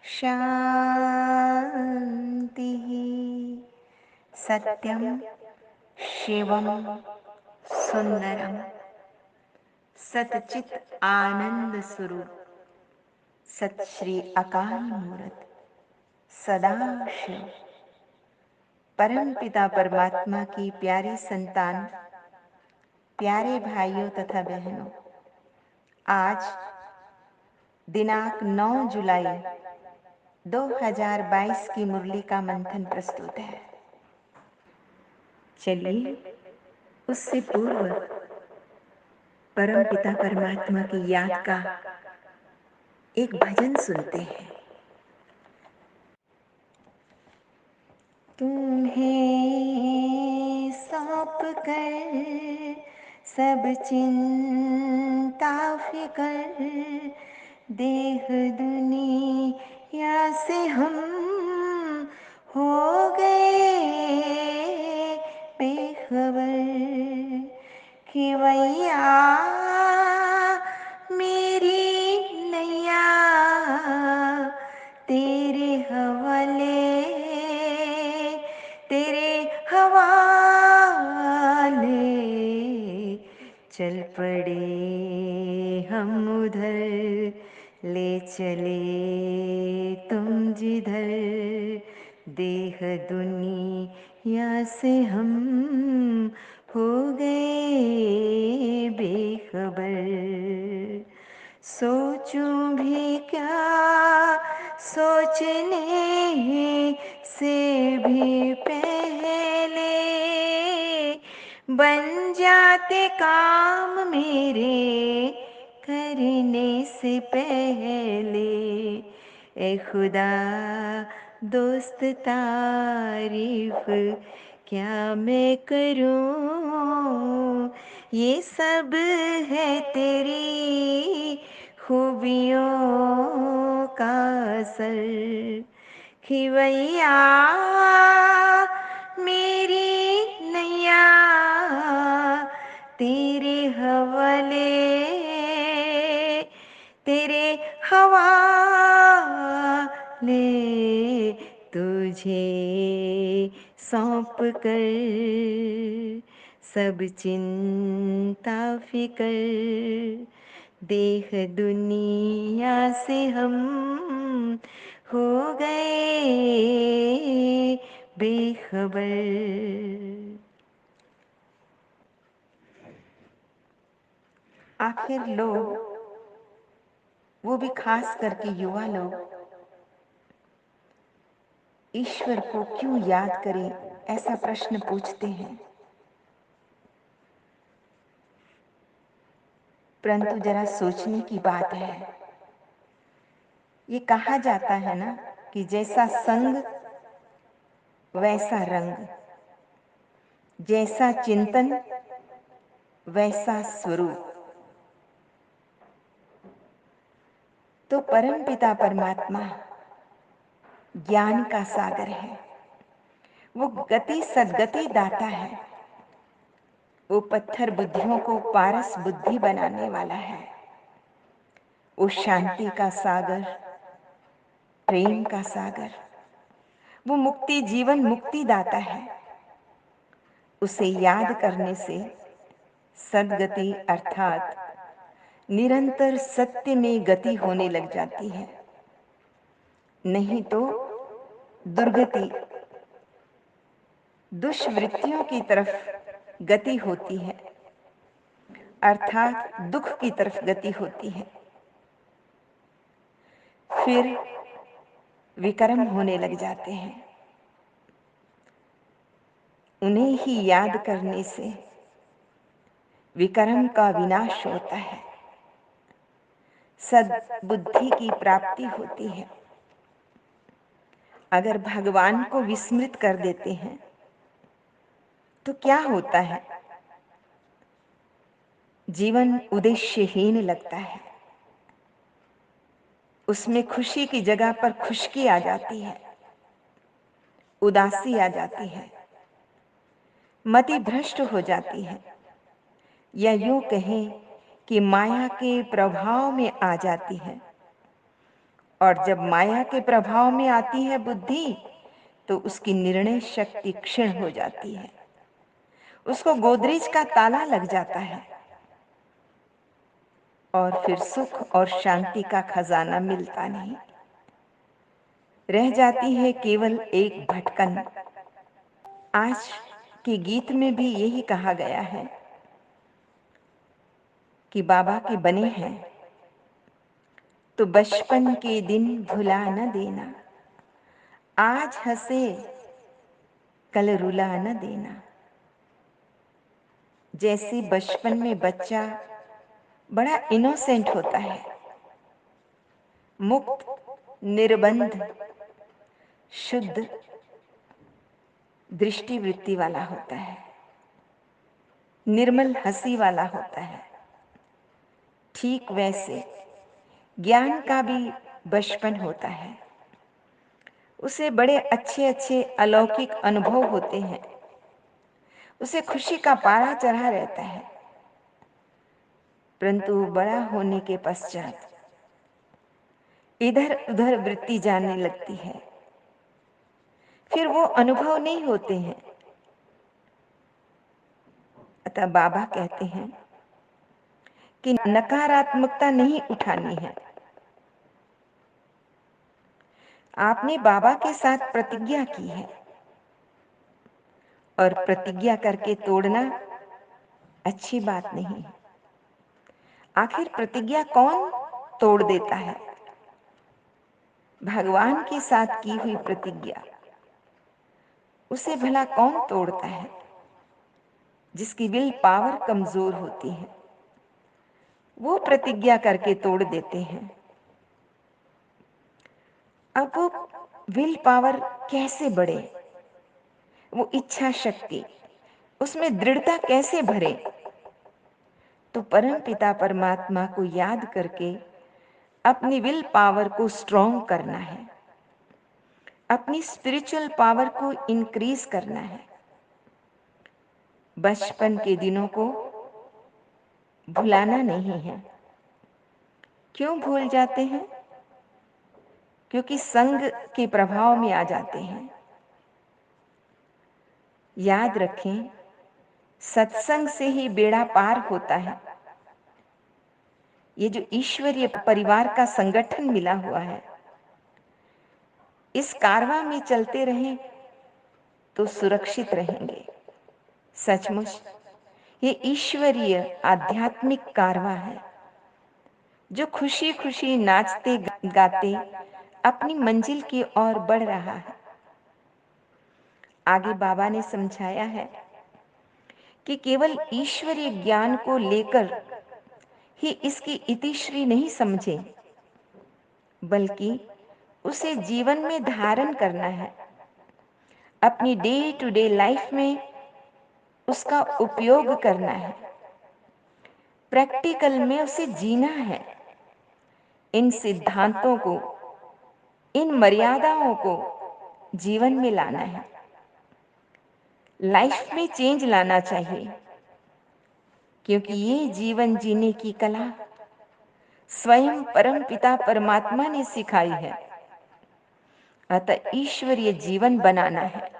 शान्तिः। सत्यं शिवं सुंदरम सतचित आनंद स्वरूप सत श्री अकाल मूरत सदाशिव परम पिता परमात्मा की प्यारी संतान, प्यारे भाइयों तथा बहनों, आज दिनांक 9 जुलाई 2022 की मुरली का मंथन प्रस्तुत है। चलिए उससे पूर्व परम पिता परमात्मा की याद का एक भजन सुनते हैं। तुम्हें सौंप कर सब चिंता फिकर, देह दुनिया से हम हो गए बेखबर, खिवैया मेरी नैया तेरे हवाले, तेरे हवाले चल पड़े हम उधर, ले चले तुम जिधर, देह दुनिया से हम हो गए बेखबर। सोचूं भी क्या सोचने से भी पहले, बन जाते काम मेरे करने से पहले। ए खुदा दोस्त तारीफ क्या मैं करूं, ये सब है तेरी खूबियों का असर, खिवैया मेरी नैया तेरे हवाले, तेरे हवाले तुझे सौंप कर सब चिंता फिकर, देह दुनिया से हम हो गए बेखबर। आखिर लोग, वो भी खास करके युवा लोग, ईश्वर को क्यों याद करें, ऐसा प्रश्न पूछते हैं। परंतु जरा सोचने की बात है। ये कहा जाता है ना कि जैसा संग वैसा रंग, जैसा चिंतन वैसा स्वरूप। तो परम पिता परमात्मा ज्ञान का सागर है, वो गति सद्गति दाता है, वो पत्थर बुद्धियों को पारस बुद्धि बनाने वाला है, वो शांति का सागर, प्रेम का सागर, वो मुक्ति जीवन मुक्ति दाता है। उसे याद करने से सद्गति अर्थात निरंतर सत्य में गति होने लग जाती है, नहीं तो दुर्गति, दुष्वृत्तियों की तरफ गति होती है, अर्थात दुख की तरफ गति होती है। फिर विकर्म होने लग जाते हैं। उन्हें ही याद करने से विकर्म का विनाश होता है, सद्बुद्धि की प्राप्ति होती है। अगर भगवान को विस्मृत कर देते हैं तो क्या होता है? जीवन उद्देश्यहीन लगता है, उसमें खुशी की जगह पर खुशकी आ जाती है, उदासी आ जाती है, मति भ्रष्ट हो जाती है, या यूं कहें कि माया के प्रभाव में आ जाती है। और जब माया के प्रभाव में आती है बुद्धि, तो उसकी निर्णय शक्ति क्षीण हो जाती है। उसको गोदरेज का ताला लग जाता है और फिर सुख और शांति का खजाना मिलता नहीं। रह जाती है केवल एक भटकन। आज के गीत में भी यही कहा गया है कि बाबा के बने हैं तो बचपन के दिन भुला न देना, आज हंसे कल रुला न देना। जैसे बचपन में बच्चा बड़ा इनोसेंट होता है, मुक्त, निर्बंध, शुद्ध दृष्टिवृत्ति वाला होता है, निर्मल हंसी वाला होता है, ठीक वैसे ज्ञान का भी बचपन होता है। उसे बड़े अच्छे अच्छे अलौकिक अनुभव होते हैं, उसे खुशी का पारा चढ़ा रहता है। परंतु बड़ा होने के पश्चात इधर उधर वृत्ति जाने लगती है, फिर वो अनुभव नहीं होते हैं। अतः बाबा कहते हैं कि नकारात्मकता नहीं उठानी है। आपने बाबा के साथ प्रतिज्ञा की है और प्रतिज्ञा करके तोड़ना अच्छी बात नहीं है। आखिर प्रतिज्ञा कौन तोड़ देता है? भगवान के साथ की हुई प्रतिज्ञा, उसे भला कौन तोड़ता है? जिसकी विल पावर कमजोर होती है, वो प्रतिज्ञा करके तोड़ देते हैं। अब वो विल पावर कैसे बढ़े, वो इच्छा शक्ति, उसमें दृढ़ता कैसे भरे? तो परम पिता परमात्मा को याद करके अपनी विल पावर को स्ट्रॉन्ग करना है, अपनी स्पिरिचुअल पावर को इंक्रीज करना है। बचपन के दिनों को भुलाना नहीं है। क्यों भूल जाते हैं? क्योंकि संग के प्रभाव में आ जाते हैं। याद रखें, सत्संग से ही बेड़ा पार होता है। ये जो ईश्वरीय परिवार का संगठन मिला हुआ है, इस कारवां में चलते रहें तो सुरक्षित रहेंगे। सचमुच ये ईश्वरीय आध्यात्मिक कारवां है, जो खुशी खुशी नाचते गाते अपनी मंजिल की ओर बढ़ रहा है। आगे बाबा ने समझाया है कि केवल ईश्वरीय ज्ञान को लेकर ही इसकी इतिश्री नहीं समझे, बल्कि उसे जीवन में धारण करना है। अपनी डे टू डे लाइफ में उसका उपयोग करना है, प्रैक्टिकल में उसे जीना है। इन सिद्धांतों को, इन मर्यादाओं को जीवन में लाना है, लाइफ में चेंज लाना चाहिए, क्योंकि ये जीवन जीने की कला स्वयं परम पिता परमात्मा ने सिखाई है। अतः ईश्वरीय जीवन बनाना है,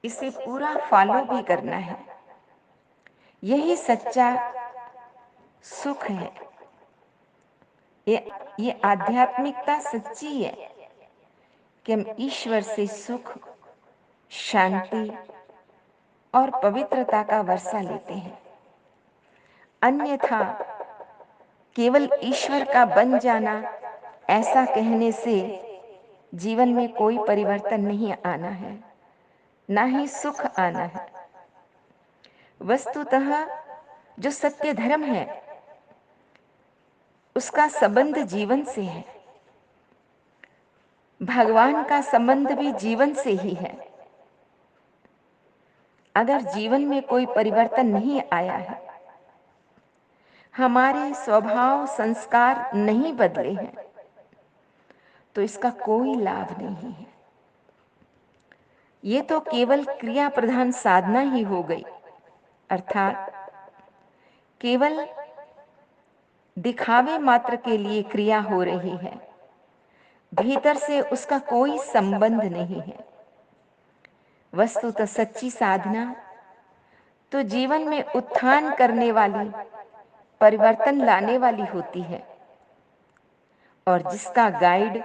इसे पूरा फॉलो भी करना है। यही सच्चा सुख है। ये आध्यात्मिकता सच्ची है कि हम ईश्वर से सुख, शांति और पवित्रता का वर्षा लेते हैं। अन्यथा केवल ईश्वर का बन जाना, ऐसा कहने से जीवन में कोई परिवर्तन नहीं आना है, ना ही सुख आना है। वस्तुतः जो सत्य धर्म है, उसका संबंध जीवन से है। भगवान का संबंध भी जीवन से ही है। अगर जीवन में कोई परिवर्तन नहीं आया है, हमारे स्वभाव संस्कार नहीं बदले हैं, तो इसका कोई लाभ नहीं है। ये तो केवल क्रिया प्रधान साधना ही हो गई, अर्थात केवल दिखावे मात्र के लिए क्रिया हो रही है, भीतर से उसका कोई संबंध नहीं है। वस्तुतः सच्ची साधना तो जीवन में उत्थान करने वाली, परिवर्तन लाने वाली होती है, और जिसका गाइड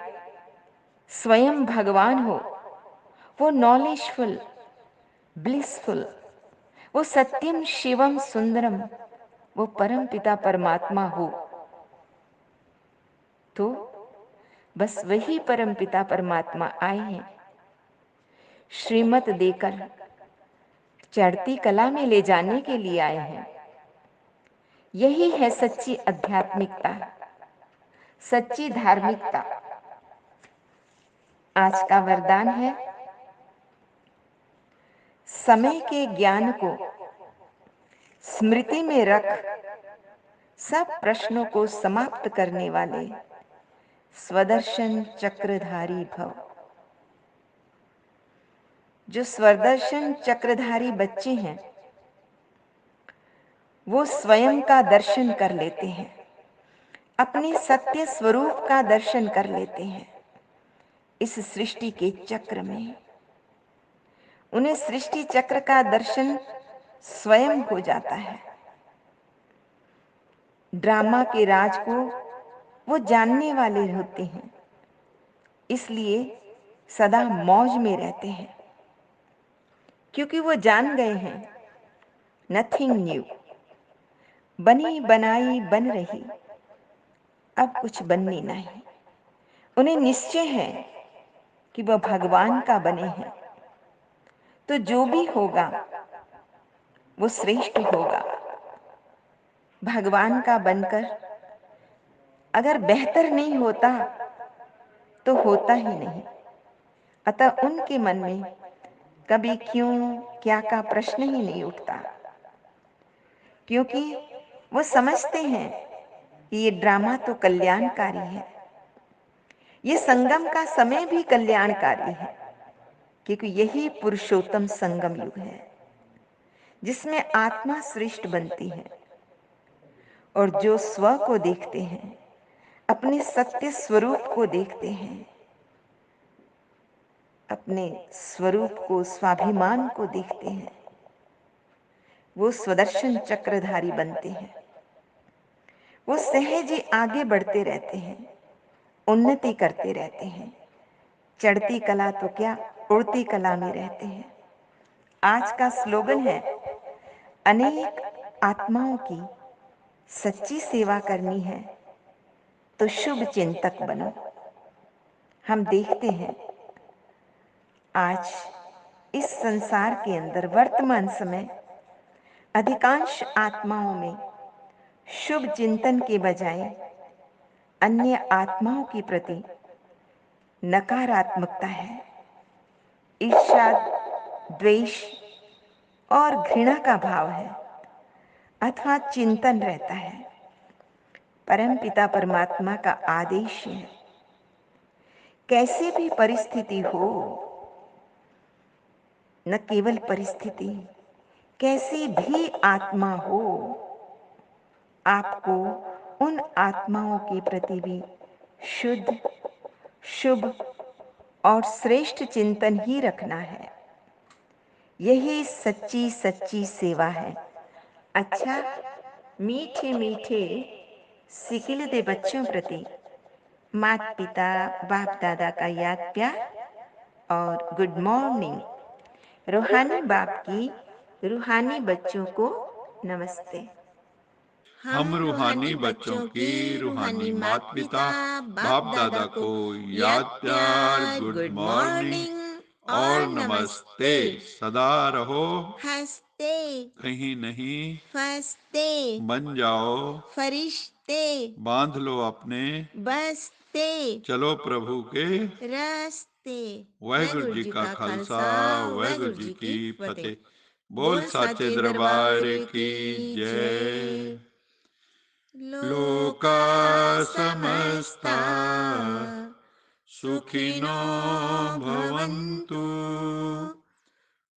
स्वयं भगवान हो, वो नॉलेजफुल, ब्लिसफुल, वो सत्यम शिवम सुंदरम, वो परम पिता परमात्मा हो, तो बस वही परम पिता परमात्मा आए हैं, श्रीमत देकर चढ़ती कला में ले जाने के लिए आए हैं। यही है सच्ची आध्यात्मिकता, सच्ची धार्मिकता। आज का वरदान है, समय के ज्ञान को स्मृति में रख सब प्रश्नों को समाप्त करने वाले स्वदर्शन चक्रधारी भव। जो स्वदर्शन चक्रधारी बच्चे हैं, वो स्वयं का दर्शन कर लेते हैं, अपने सत्य स्वरूप का दर्शन कर लेते हैं। इस सृष्टि के चक्र में उन्हें सृष्टि चक्र का दर्शन स्वयं हो जाता है। ड्रामा के राज को वो जानने वाले होते हैं, इसलिए सदा मौज में रहते हैं, क्योंकि वो जान गए हैं नथिंग न्यू, बनी बनाई बन रही, अब कुछ बननी नहीं। उन्हें निश्चय है कि वह भगवान का बने हैं, तो जो भी होगा वो श्रेष्ठ होगा। भगवान का बनकर अगर बेहतर नहीं होता तो होता ही नहीं। अतः उनके मन में कभी क्यों क्या का प्रश्न ही नहीं उठता, क्योंकि वो समझते हैं कि ये ड्रामा तो कल्याणकारी है, ये संगम का समय भी कल्याणकारी है, क्योंकि यही पुरुषोत्तम संगम युग है, जिसमें आत्मा श्रेष्ठ बनती है। और जो स्व को देखते हैं, अपने सत्य स्वरूप को देखते हैं, अपने स्वरूप को, स्वाभिमान को देखते हैं, वो स्वदर्शन चक्रधारी बनते हैं। वो सहज ही आगे बढ़ते रहते हैं, उन्नति करते रहते हैं। चढ़ती कला तो क्या, उड़ती कला में रहते हैं। आज का स्लोगन है, अनेक आत्माओं की सच्ची सेवा करनी है तो शुभ चिंतक बनो। हम देखते हैं आज इस संसार के अंदर वर्तमान समय अधिकांश आत्माओं में शुभ चिंतन के बजाय अन्य आत्माओं के प्रति नकारात्मकता है। ईर्ष्या, द्वेष और घृणा का भाव है, अथवा चिंतन रहता है। परम पिता परमात्मा का आदेश है, कैसी भी परिस्थिति हो, न केवल परिस्थिति, कैसी भी आत्मा हो, आपको उन आत्माओं के प्रति भी शुद्ध, शुभ और श्रेष्ठ चिंतन ही रखना है। यही सच्ची सच्ची सेवा है। अच्छा, मीठे मीठे सिकिलते बच्चों प्रति माता पिता बाप दादा का याद प्यार और गुड मॉर्निंग। रूहानी बाप की रूहानी बच्चों को नमस्ते। हम रूहानी बच्चों की रूहानी माता पिता बाप दादा को याद प्यार, गुड मॉर्निंग और नमस्ते। सदा रहो हंसते, कहीं नहीं फंसते, बन जाओ फरिश्ते, बांध लो अपने बसते, चलो प्रभु के रस्ते। वाहिगुरु जी का खालसा वाहिगुरु जी की फतेह। बोल साचे दरबार की जय। लोका समस्ता सुखिनो भवन्तु,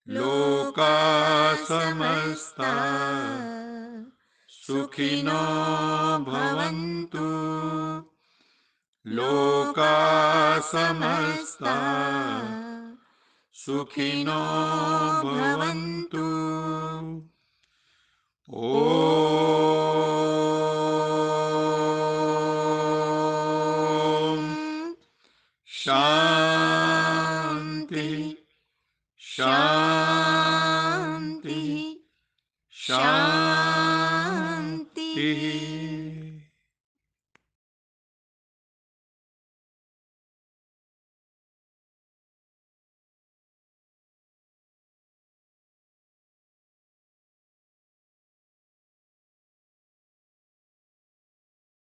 लोका समस्ता सुखिनो भवन्तु लोका समस्ता सुखिनो भवन्तु। ओम शांति शांति शांति।